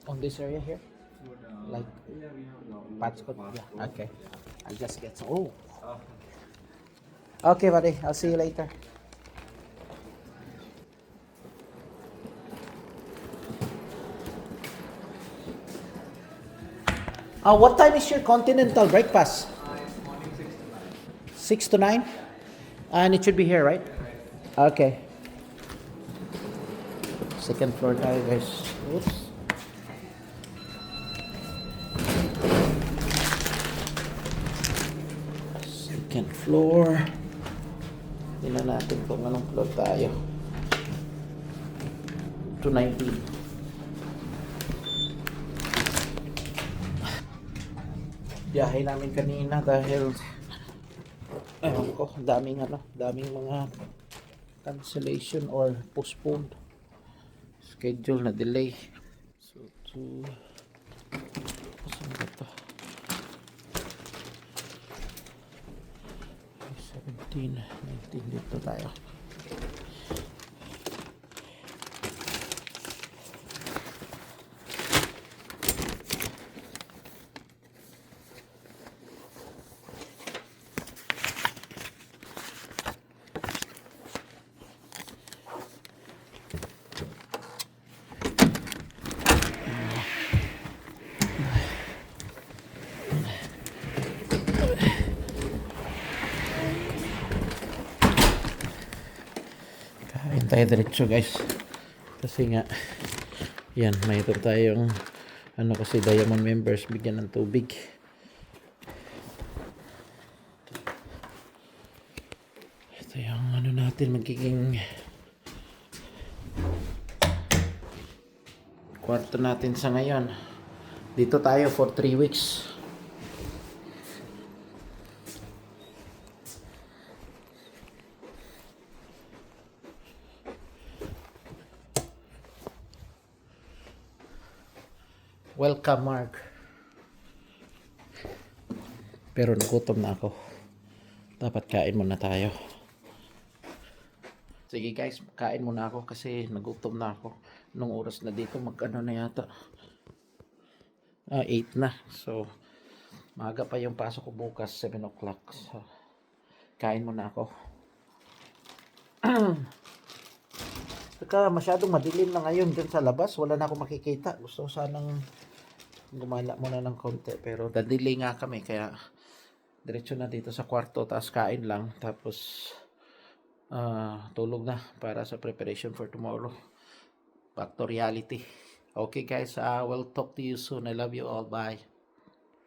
On this area here? Like patch code? Yeah. Okay. I'll just get some. Oh. Okay, buddy. I'll see you later. What time is your continental breakfast? It's morning 6 to 9. 6 to 9? And it should be here, right? Okay. Second floor tayo, guys. Oops. Second floor. Tingnan natin kung anong floor tayo. 219. Biyahe namin kanina dahil ewan ko, daming mga cancellation or postponed. Schedule na delay. So, saan ba ito? 17, 19 dito tayo. Kain tayo diretso, guys. Kasi nga, yan, mayroon tayong kasi Diamond members bigyan ng tubig. Ito yung natin magiging kwarto natin sa ngayon. Dito tayo for 3 weeks. Welcome, Mark. Pero nagutom na ako. Dapat kain muna tayo. Sige guys, kain muna ako kasi nagutom na ako. Nung oras na dito, na yata. 8 na. So, maaga pa yung pasok ko bukas, 7 o'clock. So, kain muna ako. Saka masyadong madilim na ngayon dyan sa labas. Wala na ako makikita. Gusto ko sanang gumala muna ng konti. Pero dadili nga kami. Kaya diretso na dito sa kwarto. Tapos kain lang. Tapos tulog na para sa preparation for tomorrow. Back to reality. Okay guys. We'll talk to you soon. I love you all. Bye.